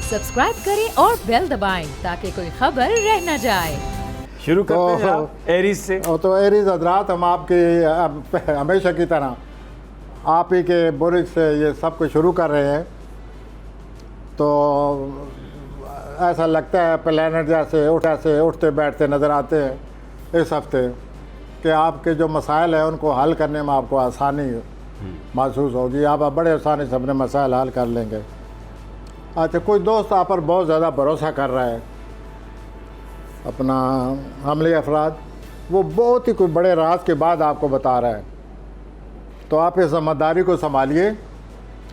Subscribe करें और bell दबाएं ताकि कोई खबर रह न जाए। शुरू करते हैं आप एरीज से। तो एरीज हजरात, हम आपके हमेशा की तरह आप ही के बुरुज से ये सब कुछ शुरू कर रहे हैं। तो ऐसा लगता है प्लैनेट जैसे उठते बैठते नज़र आते हैं इस हफ्ते कि आपके जो मसाइल हैं उनको हल करने में आपको आसानी महसूस होगी। आप बड़े आसानी से अपने मसाइल हल कर लेंगे। अच्छा, कोई दोस्त आप पर बहुत ज़्यादा भरोसा कर रहा है, अपना हमले अफराद, वो बहुत ही कोई बड़े राज के बाद आपको बता रहा है, तो आप इस ज़िम्मेदारी को संभालिए,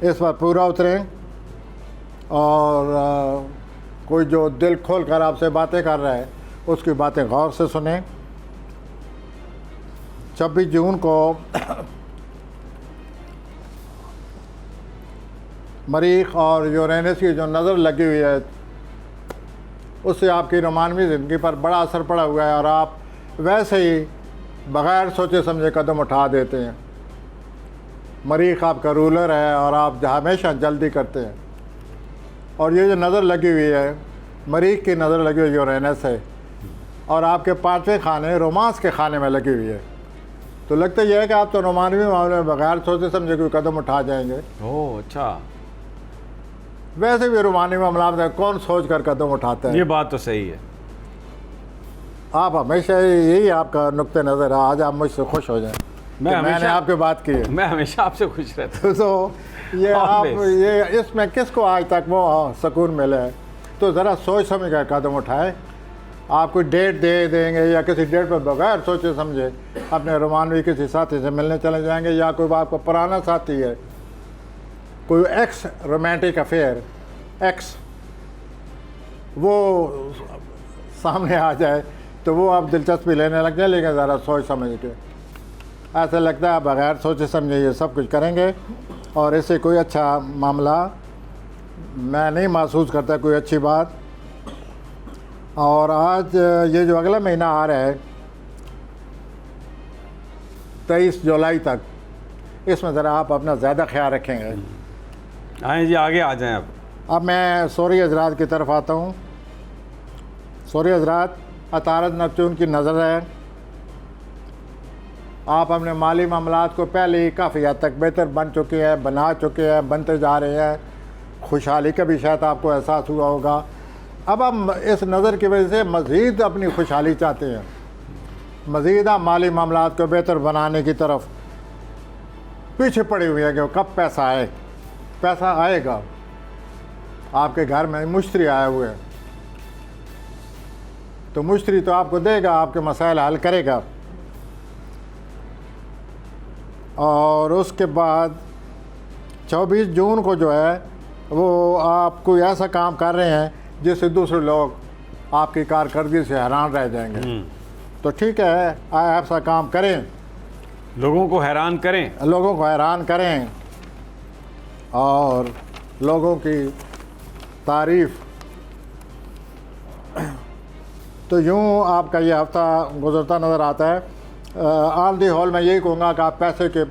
इस पर पूरा उतरें और कोई जो दिल खोल कर आपसे बातें कर रहा है उसकी बातें गौर से सुनें। 26 जून को मरीख और यूरेनस की जो नज़र लगी हुई है उससे आपकी रोमानवी ज़िंदगी पर बड़ा असर पड़ा हुआ है और आप वैसे ही बग़ैर सोचे समझे कदम उठा देते हैं। मरीख आपका रूलर है और आप हमेशा जल्दी करते हैं। और ये जो नज़र लगी हुई है, मरीख की नज़र लगी हुई यूरेनस है और आपके 5वें खाने रोमांस के खाने में लगी हुई है, तो लगता यह है कि आप तो रोमानवी मामले में बग़ैर सोचे समझे कोई कदम उठा जाएंगे। ओह अच्छा, वैसे भी रोमानी मामला में कौन सोच कर कदम उठाता है। ये बात तो सही है। आप हमेशा यही आपका नुक्ते नज़र है। आज आप मुझसे खुश हो जाएं मैंने आपकी बात की है। मैं हमेशा आपसे खुश रहता हूँ। तो ये आप ये इसमें किसको आज तक वो सुकून मिले है, तो ज़रा सोच समझ कर कदम उठाए। आप कोई डेट दे देंगे या किसी डेट पर बगैर सोचे समझे अपने रोमानवी किसी साथी से मिलने चले जाएंगे, या कोई आपका पुराना साथी है, कोई एक्स रोमांटिक अफेयर एक्स वो सामने आ जाए तो वो आप दिलचस्पी लेने लग जाए, लेकिन ज़रा सोच समझ के। ऐसा लगता है आप बग़ैर सोचे समझे ये सब कुछ करेंगे और इससे कोई अच्छा मामला मैं नहीं महसूस करता, कोई अच्छी बात। और आज ये जो अगला महीना आ रहा है 23 जुलाई तक, इसमें ज़रा आप अपना ज़्यादा ख्याल रखेंगे। आए जी, आगे आ जाएं। अब मैं सूर्य हजरात की तरफ आता हूँ। सूर्य हजरात अतारद नेपच्यून की नज़र है। आप अपने माली मामलात को पहले ही काफ़ी हद तक बेहतर बन चुके हैं, बना चुके हैं, बनते जा रहे हैं। खुशहाली का भी शायद आपको एहसास हुआ होगा। अब आप इस नज़र की वजह से मज़ीद अपनी खुशहाली चाहते हैं, मज़ीद आप माली मामलात को बेहतर बनाने की तरफ पीछे पड़े हुए हैं कि कब पैसा आए। पैसा आएगा, आपके घर में मुश्तरी आए हुए हैं, तो मुश्तरी तो आपको देगा, आपके मसाइल हल करेगा। और उसके बाद 24 जून को जो है वो आप कोई ऐसा काम कर रहे हैं जिससे दूसरे लोग आपकी कारकर्दगी से हैरान रह जाएंगे। तो ठीक है, ऐसा काम करें, लोगों को हैरान करें, लोगों को हैरान करें और लोगों की तारीफ़। तो यूँ आपका ये हफ़्ता गुज़रता नज़र आता है। ऑन दी होल मैं यही कहूँगा कि आप पैसे के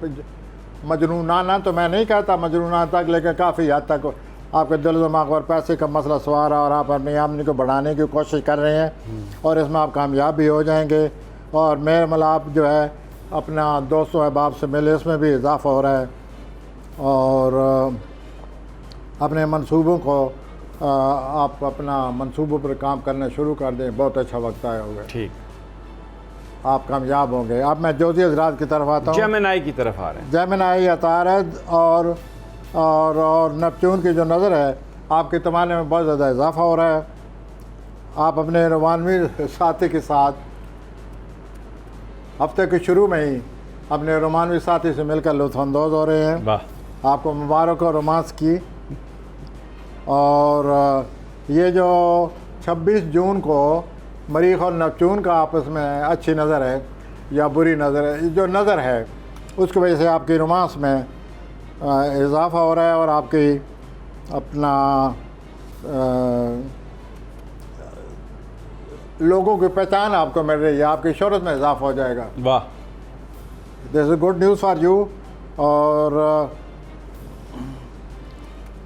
मजनूनाना, तो मैं नहीं कहता मजनूना तक, लेकिन काफ़ी हद तक आपके दिल दिमाग पर पैसे का मसला सवार है और आप अपनी आमदनी को बढ़ाने की कोशिश कर रहे हैं और इसमें आप कामयाब भी हो जाएंगे। और मेरे मतलब आप जो है अपना दोस्तों अहबाब से मिले, इसमें भी इजाफ़ा हो रहा है। और अपने मंसूबों को आप अपना मंसूबों पर काम करना शुरू कर दें, बहुत अच्छा वक्त आया होगा। ठीक, आप कामयाब होंगे। अब मैं जोशी हजरात की तरफ आता हूँ। जेमिनी की तरफ आ रहे हैं। जेमिनी, अतारद और नेपच्यून की जो नज़र है आपके तमाने में बहुत ज़्यादा इजाफा हो रहा है। आप अपने रोमानवी साथी के साथ हफ्ते के शुरू में ही अपने रोमानवी साथी से मिलकर लुत्फ़अंदोज़ हो रहे हैं। वाह, आपको मुबारक हो रोमांस की। और ये जो 26 जून को मरीख और नेपच्यून का आपस में अच्छी नज़र है या बुरी नज़र है, जो नज़र है उसकी वजह से आपकी रोमांस में इजाफ़ा हो रहा है और आपकी अपना लोगों की पहचान आपको मिल रही है, आपकी शोहरत में इजाफ़ा हो जाएगा। वाह, this is good news for you. और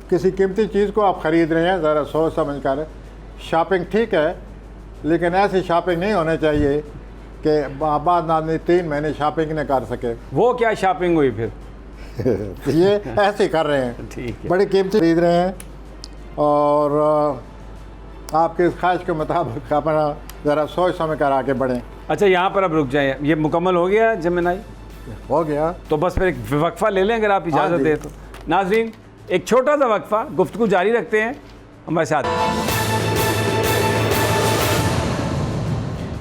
किसी कीमती चीज़ को आप ख़रीद रहे हैं, ज़रा सोच समझ कर। शॉपिंग ठीक है, लेकिन ऐसी शॉपिंग नहीं होनी चाहिए कि बाद आदमी 3 महीने शॉपिंग नहीं कर सके। वो क्या शॉपिंग हुई फिर? ये ऐसे ही कर रहे हैं, ठीक है। बड़ी कीमती खरीद रहे हैं और आपके इस ख्वाहिश के मुताबिक अपना ज़रा सोच समझ कर आगे बढ़ें। अच्छा, यहाँ पर अब रुक जाए, ये मुकम्मल हो गया जमीनाई? हो गया तो बस फिर एक वक्फा ले लें अगर आप हाँ इजाज़त जी। दें तो। नाजरीन, एक छोटा सा वक्फा, गुफ्तगू जारी रखते हैं हमारे साथ।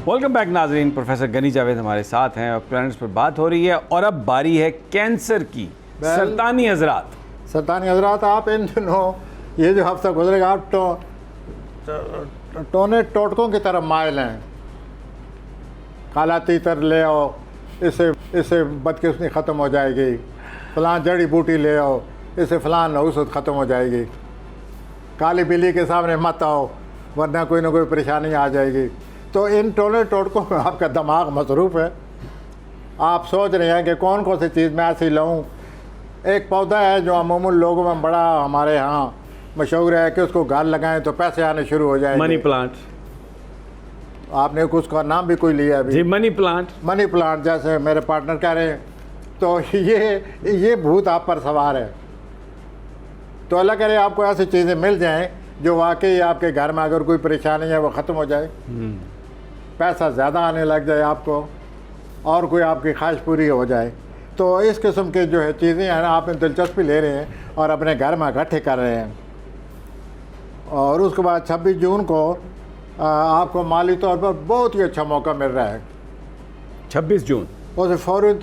वेलकम बैक नाजरीन, प्रोफेसर गनी जावेद हमारे साथ हैं और प्लैनेट्स पर बात हो रही है और अब बारी है कैंसर की। सरतानी हजरात, सरतानी हजरात, आप इन दिनों ये जो हफ्ता गुजरेगा आप टोने टोटकों की तरफ माइल हैं। काला तीतर ले आओ, इससे बदकिस्मती ख़त्म हो जाएगी। फलां जड़ी बूटी ले आओ, इससे फलां नहुसत ख़त्म हो जाएगी। काली बिल्ली के सामने मत आओ वरना कोई ना कोई परेशानी आ जाएगी। तो इन टोने टोटकों में आपका दिमाग मसरूफ़ है। आप सोच रहे हैं कि कौन कौन सी चीज़ मैं ऐसी लाऊं। एक पौधा है जो अमूमन लोगों में बड़ा हमारे यहाँ मशहूर है कि उसको घर लगाएं तो पैसे आने शुरू हो जाएंगे। Money plant. आपने उसका नाम भी कोई लिया अभी? जी, मनी प्लांट। मनी प्लांट, जैसे मेरे पार्टनर कह रहे हैं। तो ये भूत आप पर सवार है। तो अल्लाह करे आपको ऐसी चीज़ें मिल जाएं जो वाकई आपके घर में अगर कोई परेशानी है वो ख़त्म हो जाए, पैसा ज़्यादा आने लग जाए आपको और कोई आपकी ख्वाहिश पूरी हो जाए। तो इस किस्म के जो है चीज़ें हैं आप में दिलचस्पी ले रहे हैं और अपने घर में इकट्ठे कर रहे हैं। और उसके बाद 26 जून को आपको माली तौर पर बहुत ही अच्छा मौका मिल रहा है। 26 जून उसे फ़ौरन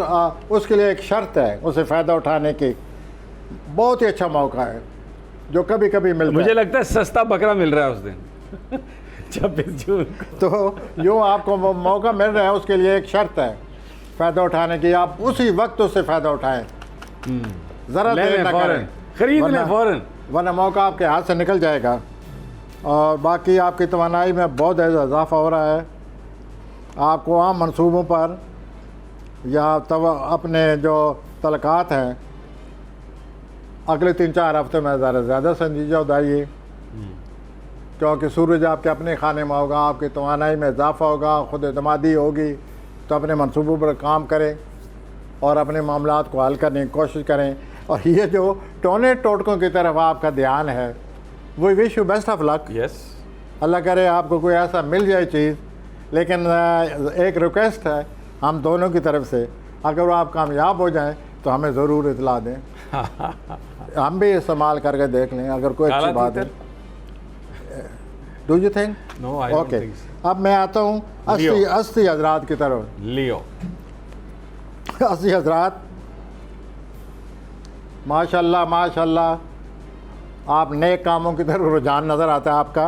उसके लिए एक शर्त है, उसे फ़ायदा उठाने की। बहुत ही अच्छा मौका है जो कभी कभी मिलता मुझे है। लगता है सस्ता बकरा मिल रहा है उस दिन 26 जून को। तो जो आपको मौका मिल रहा है उसके लिए एक शर्त है फ़ायदा उठाने की। आप उसी वक्त उससे फ़ायदा उठाएं, ज़रा ले देर लें ना फौरन, करें, खरीद लें फौरन, वरना मौका आपके हाथ से निकल जाएगा। और बाकी आपकी तवानाई में बहुत इजाफा हो रहा है। आपको आम मंसूबों पर या अपने जो तलक़ात हैं अगले 3-4 हफ्ते में ज़्यादा संजीदा उतारिए, क्योंकि सूरज आपके अपने खाने में होगा, आपकी तवानाई में इजाफा होगा, खुद एतमादी होगी। तो अपने मंसूबों पर काम करें और अपने मामलात को हल करने की कोशिश करें। और ये जो टोने टोटकों की तरफ आपका ध्यान है, वो wish you best of luck. Yes, अल्लाह करे आपको कोई ऐसा मिल जाए चीज़। लेकिन एक रिक्वेस्ट है हम दोनों की तरफ से, अगर वो आप कामयाब हो जाएं तो हमें ज़रूर इतला दें। हम भी इस्तेमाल करके देख लें अगर कोई अच्छी बात है। Do you think? No, I okay, अब मैं आता हूँ 80 हजरात की तरफ। लियो 80 हजरात, माशाल्लाह माशाल्लाह, आप नेक कामों की तरफ रुझान नज़र आता है आपका।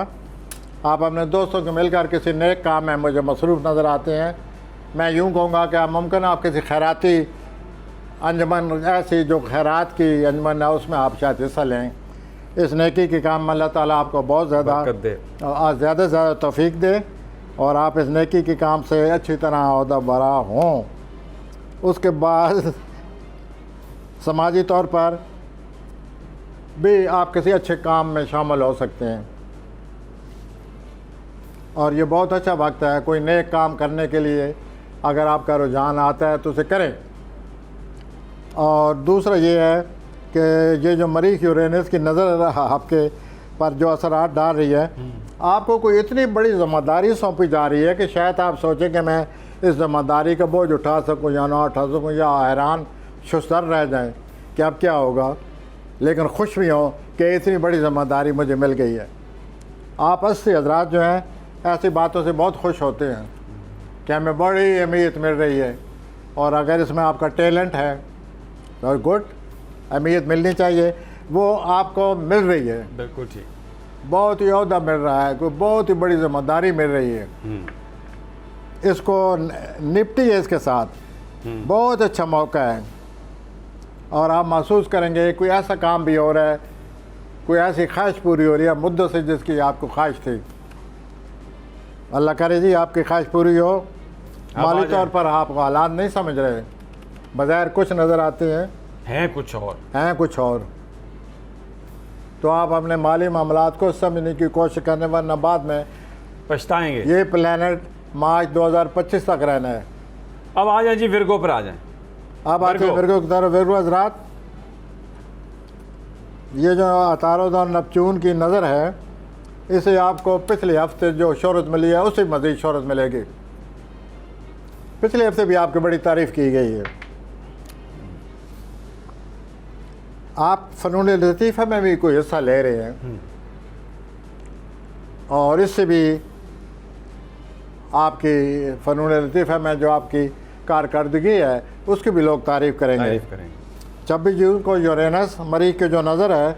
आप अपने दोस्तों को मिलकर किसी नेक काम में मुझे मसरूफ़ नज़र आते हैं। मैं यूँ कहूँगा कि आप मुमकिन आप किसी खैराती अंजमन, ऐसी जो खैरात की अंजमन है उसमें आप शायद हिस्सा लें। इस नेकी के काम में अल्लाह ताला आपको बहुत ज़्यादा तौफीक दे और आप इस नेकी के काम से अच्छी तरह अहदा बरा हों। उसके बाद समाजी तौर पर भी आप किसी अच्छे काम में शामिल हो सकते हैं और ये बहुत अच्छा वक्त है कोई नेक काम करने के लिए। अगर आपका रुझान आता है तो उसे करें। और दूसरा ये है कि ये जो मरीख यूरेनस की नज़र आपके पर जो असरात डाल रही है, आपको कोई इतनी बड़ी ज़िम्मेदारी सौंपी जा रही है कि शायद आप सोचें कि मैं इस ज़िम्मेदारी का बोझ उठा सकूं या ना उठा सकूं, या हैरान शुस्तर रह जाएं कि अब क्या होगा। लेकिन खुश भी हों कि इतनी बड़ी ज़िम्मेदारी मुझे मिल गई है। आप 80 हजरात जो हैं ऐसी बातों से बहुत खुश होते हैं कि हमें बड़ी अहमियत मिल रही है। और अगर इसमें आपका टैलेंट है तो गुड, अहमियत मिलनी चाहिए, वो आपको मिल रही है। बिल्कुल ठीक, बहुत ही ओहदा मिल रहा है, कोई बहुत ही बड़ी जिम्मेदारी मिल रही है। इसको निपटिए इसके साथ, बहुत अच्छा मौका है। और आप महसूस करेंगे कोई ऐसा काम भी हो रहा है, कोई ऐसी ख्वाहिश पूरी हो रही है मुद्दों से जिसकी आपको ख्वाहिश थी। अल्लाह करे जी आपकी ख्वाहिश पूरी हो। माली तौर पर आप हालात नहीं समझ रहे, बज़ाहिर कुछ नज़र आते हैं कुछ और। हैं कुछ और। तो आप अपने माली मामलात को समझने की कोशिश करने, वरना बाद में पछताएंगे। ये प्लेनेट मार्च 2025 तक रहना है। अब आ जाए जी विर्गो पर आ जाएं। अब आते हैं विर्गो की तरफ। विर्गो हजरात, ये जो अतारुद और नपचून की नज़र है, इसे आपको पिछले हफ्ते जो शोहरत मिली है उससे मज़ीद शोहरत मिलेगी। पिछले हफ्ते भी आपकी बड़ी तारीफ़ की गई है। आप फ़नून लतीफ़ा में भी कोई हिस्सा ले रहे हैं और इससे भी आपकी फ़नून लतीफ़ा में जो आपकी कारकर्दगी है उसकी भी लोग तारीफ़ करेंगे। 26 जून को यूरेनस मरीज़ की जो नज़र है,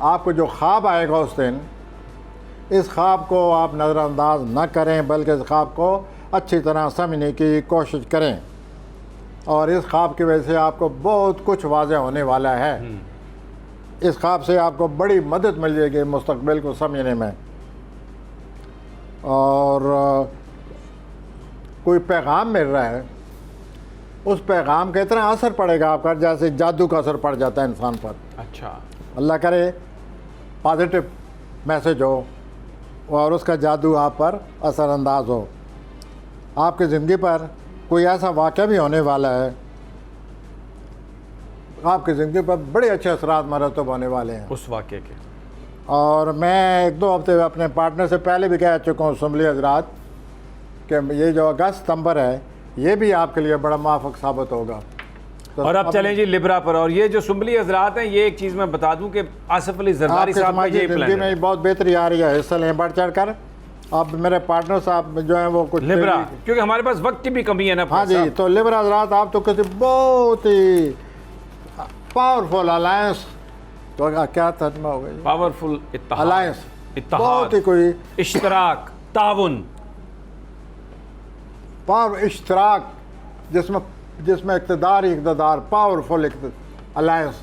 आपको जो ख्वाब आएगा उस दिन, इस ख्वाब को आप नज़रअंदाज न करें, बल्कि इस ख्वाब को अच्छी तरह समझने की कोशिश करें। और इस ख्वाब की वजह से आपको बहुत कुछ वाज़ेह होने वाला है। इस ख्वाब से आपको बड़ी मदद मिल जाएगी मुस्तक़बिल को समझने में। और कोई पैगाम मिल रहा है, उस पैगाम का इतना असर पड़ेगा आपका जैसे जादू का असर पड़ जाता है इंसान पर। अच्छा, अल्लाह करे पॉजिटिव मैसेज हो और उसका जादू आप पर असरअंदाज हो। आपकी ज़िंदगी पर कोई ऐसा वाक़या भी होने वाला है, आपकी ज़िंदगी पर बड़े अच्छे असरात मरतब होने वाले हैं उस वाक़े के। और मैं 1-2 हफ्ते अपने पार्टनर से पहले भी कह चुका हूँ असम्बली हजरात कि ये जो अगस्त सितंबर है, ये भी आपके लिए बड़ा मुआफ़िक साबित होगा। तो और अब चलें जी लिब्रा पर। और ये जो सुम्बली हजरात हैं, ये एक चीज़ मैं बता दूं कि आसिफ अली जरदारी साहब का ये ज़िंदगी में बहुत बेहतरी आ रही है, हिस्सा लें बढ़ चढ़ कर। अब मेरे पार्टनर साहब जो हैं वो कुछ लिब्रा, क्योंकि हमारे पास वक्त की भी कमी है ना। हाँ जी, तो लिब्रा हजरात, आप तो किसी बहुत ही पावरफुल अलायंस, तो क्या तर्जमा हो गया, पावरफुल अलायंस, इत्तेहाद, बहुत ही कोई इश्तराक, ताउन, पावर इश्तराक, जिसमें इक़्तिदार पावरफुल अलायंस,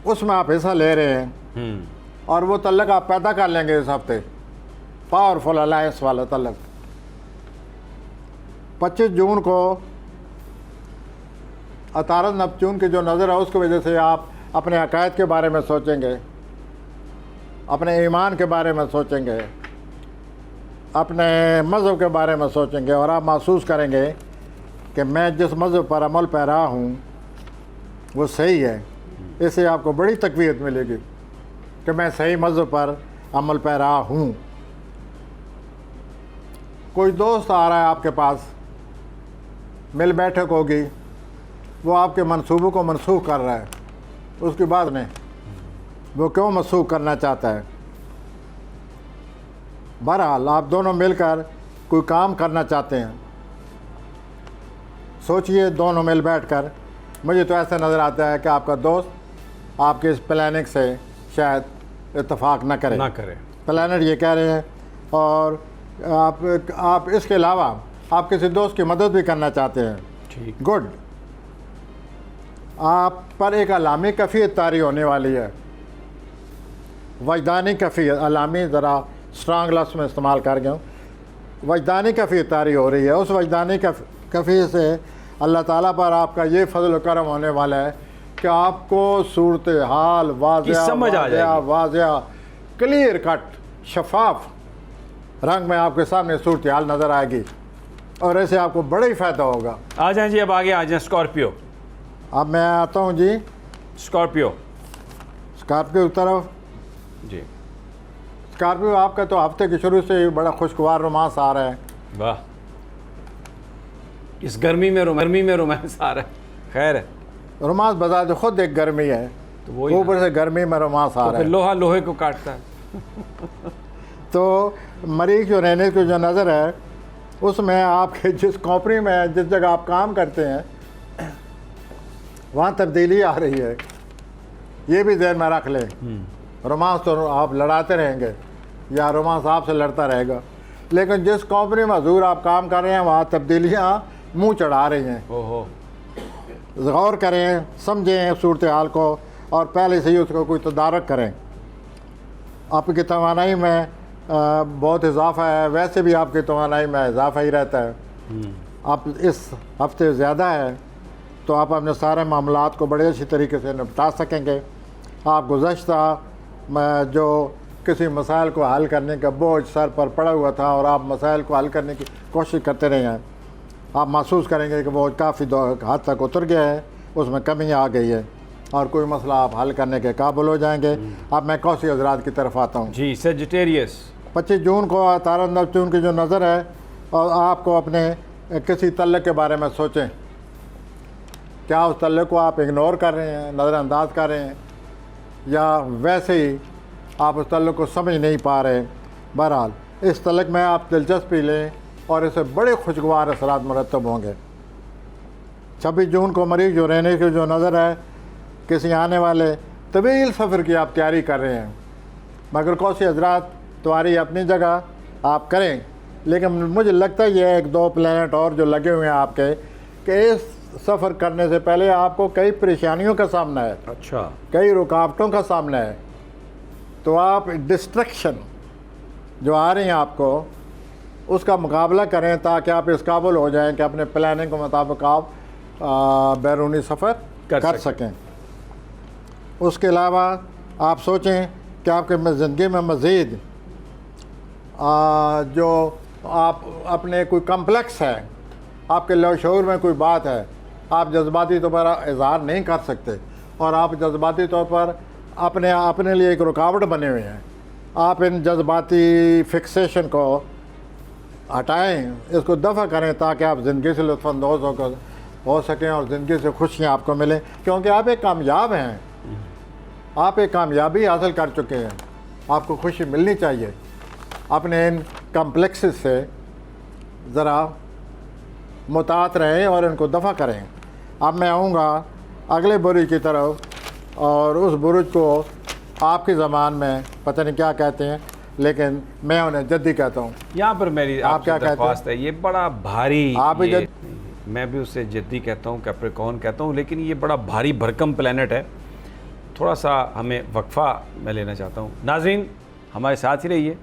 उसमें आप हिस्सा ले रहे हैं। और वो तल्लक आप पैदा कर लेंगे इस हफ्ते, पावरफुल अलायंस वाला तल्लक। 25 जून को अतारुद नपचून की जो नज़र है उसकी वजह से आप अपने अकायद के बारे में सोचेंगे, अपने ईमान के बारे में सोचेंगे, अपने मज़हब के बारे में सोचेंगे और आप महसूस करेंगे कि मैं जिस मज़हब पर अमल पैरा हूँ वो सही है। इससे आपको बड़ी तक़वीयत मिलेगी कि मैं सही मज़हब पर अमल पैरा हूँ। कोई दोस्त आ रहा है आपके पास, मिल बैठक होगी, वो आपके मंसूबों को मनसूख कर रहा है, उसके बाद में वो क्यों मनसूख करना चाहता है। बहरहाल आप दोनों मिलकर कोई काम करना चाहते हैं, सोचिए दोनों मिल बैठकर। मुझे तो ऐसा नज़र आता है कि आपका दोस्त आपके इस प्लानिंग से शायद इत्तेफाक न करे। प्लानर ये कह रहे हैं। और आप इसके अलावा आप किसी दोस्त की मदद भी करना चाहते हैं, ठीक, गुड। आप पर एक अलामी कफ़ियत तारी होने वाली है, वजदानी कफ़ियत। अलामी ज़रा स्ट्रांग लफ्ज़ में इस्तेमाल कर गया हूँ। वजदानी कफ़ियत तारी हो रही है। उस वजदानी कफ़ियत से अल्लाह ताला पर आपका ये फजल करम होने वाला है कि आपको सूरत हाल वाज़िया क्लियर कट शफाफ रंग में आपके सामने सूरत हाल नज़र आएगी और ऐसे आपको बड़ा ही फ़ायदा होगा। आ जाएं जी, अब आगे आ जाएं। स्कॉर्पियो। अब मैं आता हूँ जी स्कॉर्पियो की तरफ जी। स्कॉर्पियो आपका तो हफ्ते के शुरू से ही बड़ा खुशगवार रोमांस आ रहा है। वाह, इस गर्मी में रोमांस आ रहा है। खैर है, रोमांस बता दो खुद एक गर्मी है, तो वही ऊपर से गर्मी में रोमांस आ रहा है। लोहा लोहे को काटता है। तो मरीज जो रहने की जो नज़र है उसमें आपके जिस कंपनी में जिस जगह आप काम करते हैं वहाँ तब्दीली आ रही है, ये भी ध्यान में रख लें। रोमांस तो आप लड़ाते रहेंगे या रोमांस आपसे लड़ता रहेगा, लेकिन जिस कंपनी में हजूर आप काम कर रहे हैं वहाँ तब्दीलियाँ मुँह चढ़ा रही हैं। ओहो, गौर करें, समझें सूरत हाल को और पहले से ही उसको कोई तदारक करें। आपकी तवानाई में बहुत इजाफा है, वैसे भी आपकी तवानाई में इजाफा ही रहता है। आप इस हफ्ते ज़्यादा है तो आप अपने सारे मामलात को बड़े अच्छी तरीके से निपटा सकेंगे। आप गुज़श्ता जो किसी मसाइल को हल करने का बोझ सर पर पड़ा हुआ था और आप मसाइल को हल करने की कोशिश करते रहे हैं, आप महसूस करेंगे कि वो काफ़ी हद तक उतर गया है, उसमें कमी आ गई है और कोई मसला आप हल करने के काबिल हो जाएंगे। अब मैं कौसी हजरात की तरफ आता हूँ। जी, सेजिटेरियस 25 जून को तारा नेपच्यून की जो नज़र है, और आपको अपने किसी तल्लक के बारे में सोचें, क्या उस तल्लक को आप इग्नोर कर रहे हैं, नज़रअंदाज कर रहे हैं, या वैसे ही आप उस तल्लक को समझ नहीं पा रहे। बहरहाल इस तल्लक में आप दिलचस्पी लें और इससे बड़े खुशगवार असरात मुरतब होंगे। 26 जून को मरीज जो रहने की जो नज़र है, किसी आने वाले तवील सफ़र की आप तैयारी कर रहे हैं, मगर कौसी हजरात तुम्हारी अपनी जगह आप करें, लेकिन मुझे लगता है ये 1-2 प्लैनेट और जो लगे हुए हैं आपके, कि इस सफ़र करने से पहले आपको कई परेशानियों का सामना है, अच्छा, कई रुकावटों का सामना है। तो आप डिस्ट्रक्शन जो आ रही हैं आपको, उसका मुकाबला करें ताकि आप इस काबिल हो जाएं कि अपने प्लानिंग के मुताबिक आप बैरूनी सफ़र कर सकें। उसके अलावा आप सोचें कि आपके ज़िंदगी में मज़ीद जो आप अपने कोई कम्प्लेक्स है, आपके लौशूर में कोई बात है, आप जज्बाती तौर पर इजहार नहीं कर सकते और आप जज्बाती तौर पर अपने लिए एक रुकावट बने हुए हैं। आप इन जज्बाती फिक्सेशन को हटाएं, इसको दफ़ा करें ताकि आप ज़िंदगी से लुत्फ़अंदोज़ होकर हो सकें और ज़िंदगी से खुशियाँ आपको मिलें, क्योंकि आप एक कामयाब हैं, आप एक कामयाबी हासिल कर चुके हैं, आपको खुशी मिलनी चाहिए। अपने इन कम्प्लेक्सेस से ज़रा मुतात रहें और इनको दफ़ा करें। अब मैं आऊँगा अगले बुरुज की तरफ, और उस बुरुज को आपकी ज़बान में पता नहीं क्या कहते हैं, लेकिन मैं उन्हें जद्दी कहता हूँ। यहाँ पर मेरी आप क्या कहते हैं? ये बड़ा भारी, आप भी मैं भी उसे जद्दी कहता हूँ, कैप्रिकॉर्न कहता हूँ, लेकिन ये बड़ा भारी भरकम प्लेनेट है। थोड़ा सा हमें वक्फ़ा मैं लेना चाहता हूँ। नाज़रीन हमारे साथ ही रहिए,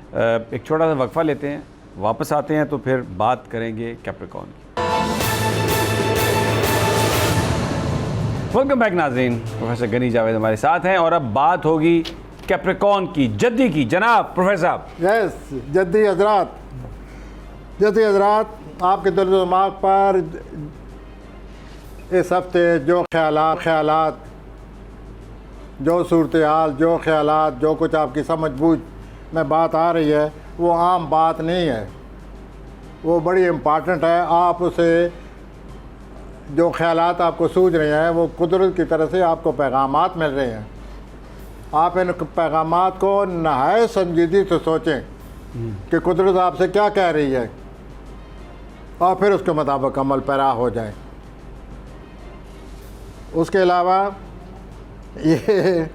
एक छोटा सा वक्फ़ा लेते हैं, वापस आते हैं तो फिर बात करेंगे कैप्रिकॉर्न की। वेलकम बैक नाज़रीन, प्रोफेसर गनी जावेद हमारे साथ हैं और अब बात होगी कैप्रिकॉर्न की, जद्दी की। जनाब प्रोफेसर साहब। यस, जद्दी हजरात, आपके दिल व दिमाग पर इस हफ्ते जो ख्यालात, जो सूरत हाल, जो ख्यालात, जो कुछ आपकी समझ बूझ में बात आ रही है, वो आम बात नहीं है, वो बड़ी इम्पॉर्टेंट है। आप उसे जो ख्यालात आपको सूझ रहे हैं, वो कुदरत की तरफ से आपको पैगामात मिल रहे हैं। आप इन पैगामात को नहायत संजीदगी से सोचें कि कुदरत आपसे क्या कह रही है, और फिर उसके मुताबिक अमल पैरा हो जाए। उसके अलावा ये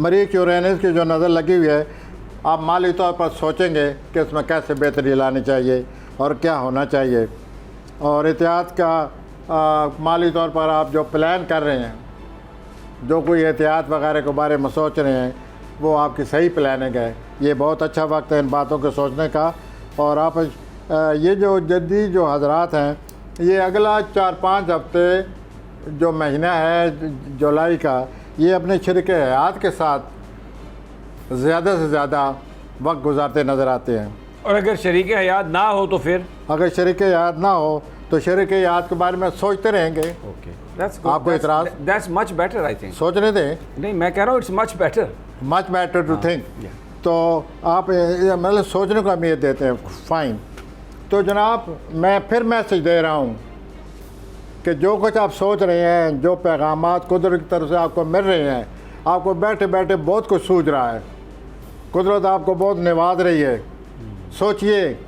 मरीज यूरेनस की जो नज़र लगी हुई है, आप माली तौर पर सोचेंगे कि इसमें कैसे बेहतरी लानी चाहिए और क्या होना चाहिए, और एहतियात का माली तौर पर आप जो प्लान कर रहे हैं, जो कोई एहतियात वगैरह के बारे में सोच रहे हैं, वो आपकी सही प्लानिंग है। ये बहुत अच्छा वक्त है इन बातों को सोचने का। और आप ये जो जद्दी जो हजरात हैं, ये अगला 4-5 हफ्ते जो महीना है जुलाई का, ये अपने शरीक हयात के साथ ज़्यादा से ज़्यादा वक्त गुजारते नज़र आते हैं। और अगर शरीक हयात ना हो तो फिर? अगर शरीक हयात ना हो तो शरीक हयात के बारे में सोचते रहेंगे। ओके, आपको इतराज़? That's much better I think. सोचने दें। नहीं, मैं कह रहा हूँ it's much better to think. तो आप मतलब सोचने को अहमियत देते हैं, फ़ाइन। तो जनाब मैं फिर मैसेज दे रहा हूँ कि जो कुछ आप सोच रहे हैं, जो पैगामात कुदरत की तरफ से आपको मिल रहे हैं, आपको बैठे बैठे बहुत कुछ सूझ रहा है, कुदरत आपको बहुत नवाज रही है। सोचिए,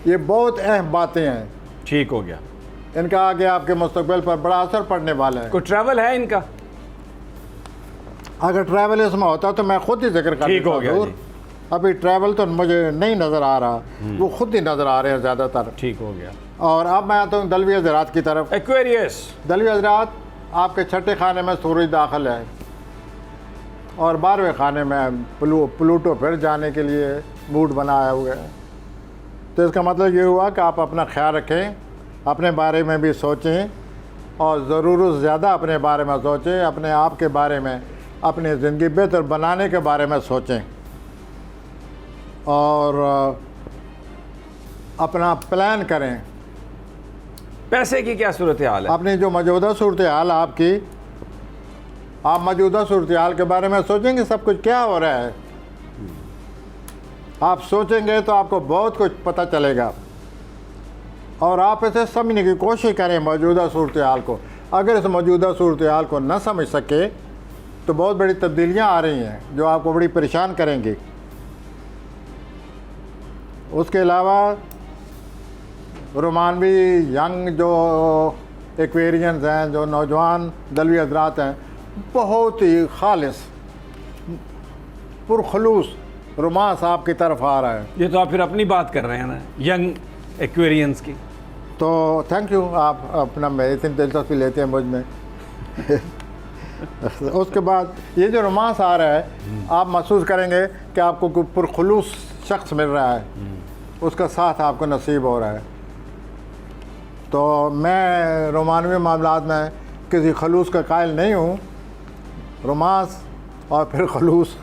ये बहुत अहम बातें हैं। ठीक हो गया, इनका आगे आपके मुस्तकबिल पर बड़ा असर पड़ने वाला है। कोई ट्रैवल है इनका? अगर ट्रैवल इसमें होता तो मैं खुद ही जिक्र कर ठीक हो गया जी। अभी ट्रैवल तो मुझे नहीं नज़र आ रहा, वो खुद ही नज़र आ रहे हैं ज़्यादातर। ठीक हो गया। और अब मैं आता हूँ दलवी हजरात की तरफ। एक्वेरियस। दलवी हजरात, आपके छठे खाने में सूरज दाखिल है और 12वें खाने में प्लूटो फिर जाने के लिए मूड बनाया हुआ है। तो इसका मतलब ये हुआ कि आप अपना ख्याल रखें, अपने बारे में भी सोचें और ज़रूर ज़्यादा अपने बारे में सोचें, अपने आप के बारे में अपनी ज़िंदगी बेहतर बनाने के बारे में सोचें और अपना प्लान करें। पैसे की क्या सूरत हाल है? अपनी जो मौजूदा सूरत हाल आपकी, आप मौजूदा सूरत हाल के बारे में सोचेंगे सब कुछ क्या हो रहा है। आप सोचेंगे तो आपको बहुत कुछ पता चलेगा और आप इसे समझने की कोशिश करें मौजूदा सूरत हाल को। अगर इस मौजूदा सूरत हाल को न समझ सके तो बहुत बड़ी तब्दीलियां आ रही हैं जो आपको बड़ी परेशान करेंगी। उसके अलावा रोमानवी यंग जो एक्वेरियंस हैं, जो नौजवान दलवी हजरात हैं, बहुत ही खालिस पुरखलूस रोमांस आपकी तरफ आ रहा है। ये तो आप फिर अपनी बात कर रहे हैं ना, यंग एक्वेरियंस की। तो थैंक यू, आप अपना इतनी दिलचस्पी लेते हैं मुझ में। उसके बाद ये जो रोमांस आ रहा है, आप महसूस करेंगे कि आपको कोई पुरखलूस शख्स मिल रहा है, उसका साथ आपको नसीब हो रहा है। तो मैं रोमानवी मामलात में किसी खलूस का कायल नहीं हूँ, रोमांस और फिर खलूस,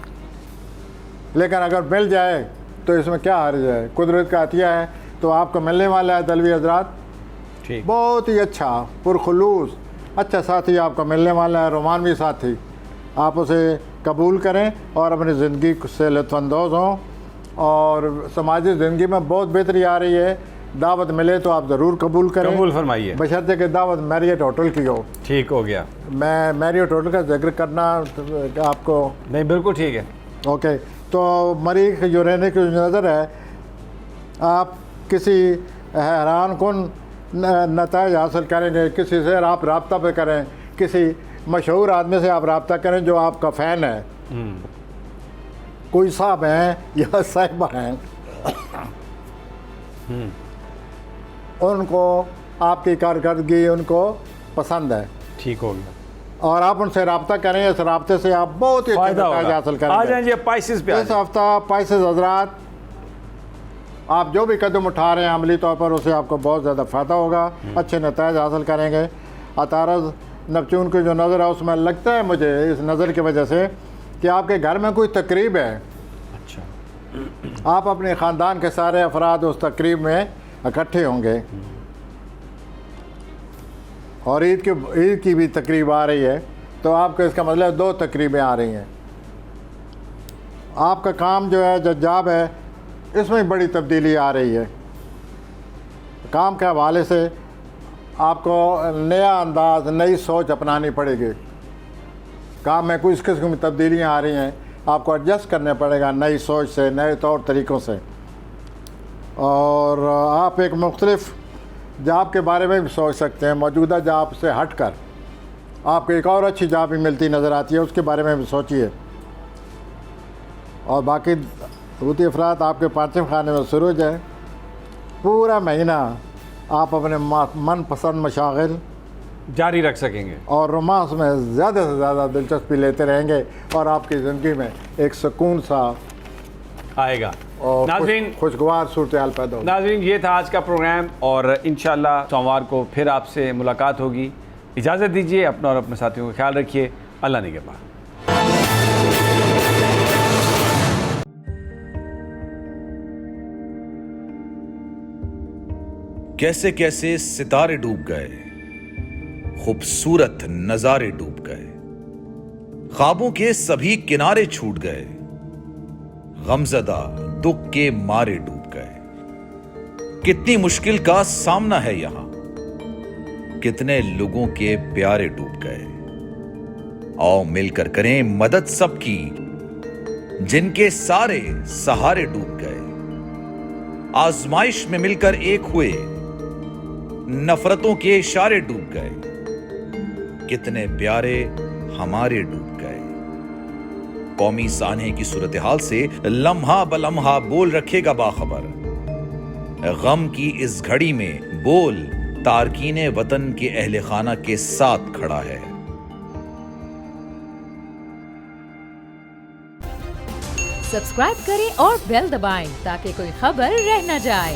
लेकिन अगर मिल जाए तो इसमें क्या हर्ज है। कुदरत का अतिया है तो आपको मिलने वाला है दलवी हजरात, ठीक, बहुत ही अच्छा पुरखलूस अच्छा साथी आपको मिलने वाला है, रोमानवी साथी। आप उसे कबूल करें और अपनी ज़िंदगी से लुत्फ़अंदोज़ हों और समाजी ज़िंदगी में बहुत बेहतरी आ रही है। दावत मिले तो आप ज़रूर कबूल करें, कबूल फरमाइए, बशर्ते कि दावत मैरियट होटल की हो। ठीक हो गया। मैं मैरियट होटल का जिक्र करना आपको नहीं, बिल्कुल ठीक है। ओके। तो मरीख जो रहने की नज़र है, आप किसी हैरान कन नताइज हासिल करेंगे। किसी से आप रब्ता पे करें, किसी मशहूर आदमी से आप रब्ता करें जो आपका फ़ैन है, कोई साहब हैं या साहिबा हैं, उनको आपकी कारकर्दगी उनको पसंद है, ठीक हो गया, और आप उनसे रब्ता करें। इस रब्ते से आप बहुत ही फायदा नताइज हासिल होगा। आ करेंगे। जाएं जी पाइसेस पे। इस हफ्ता पाइसेस हजरात, आप जो भी कदम उठा रहे हैं अमली तौर पर, उससे आपको बहुत ज़्यादा फ़ायदा होगा, अच्छे नताइज हासिल करेंगे। अतारज नपचून की जो नज़र है उसमें लगता है मुझे इस नज़र की वजह से कि आपके घर में कोई तकरीब है। अच्छा, आप अपने ख़ानदान के सारे अफराद उस तकरीब में इकट्ठे होंगे और ईद की भी तकरीब आ रही है, तो आपको इसका मतलब 2 तकरीबें आ रही हैं। आपका काम जो है, जो जॉब है, इसमें बड़ी तब्दीली आ रही है। काम के हवाले से आपको नया अंदाज, नई सोच अपनानी पड़ेगी। काम में कुछ किस्म की तब्दीलियाँ आ रही हैं, आपको एडजस्ट करने पड़ेगा नई सोच से, नए तौर तरीक़ों से। और आप एक मुख्तलिफ जॉब के बारे में भी सोच सकते हैं। मौजूदा जॉब से हट कर आपको एक और अच्छी जॉब भी मिलती नज़र आती है, उसके बारे में भी सोचिए। और बाकी दूती अफराद आपके पाँचवें खाने में शुरू जाए। पूरा महीना आप अपने मनपसंद मशागिल जारी रख सकेंगे और रोमांस में ज़्यादा से ज़्यादा दिलचस्पी लेते रहेंगे और आपकी ज़िंदगी में एक सुकून सा आएगा। और नाज़रीन, खुशगवार सूरत हाल पैदा होगी। नाज़रीन, ये था आज का प्रोग्राम और इंशाल्लाह सोमवार को फिर आपसे मुलाकात होगी। इजाज़त दीजिए, अपना और अपने साथियों का ख्याल रखिए। अल्लाह निगहबान। कैसे कैसे सितारे डूब गए, खूबसूरत नजारे डूब गए, ख्वाबों के सभी किनारे छूट गए, गमज़दा दुख के मारे डूब गए। कितनी मुश्किल का सामना है यहां, कितने लोगों के प्यारे डूब गए। आओ मिलकर करें मदद सबकी, जिनके सारे सहारे डूब गए। आजमाइश में मिलकर एक हुए, नफरतों के इशारे डूब गए। कितने प्यारे हमारे डूब गए। कौमी सानहे की सूरत हाल से लम्हा बलम्हा बोल रखेगा बाखबर। गम की इस घड़ी में बोल तारकीने वतन के अहले खाना के साथ खड़ा है। सब्सक्राइब करें और बेल दबाएं ताकि कोई खबर रह न जाए।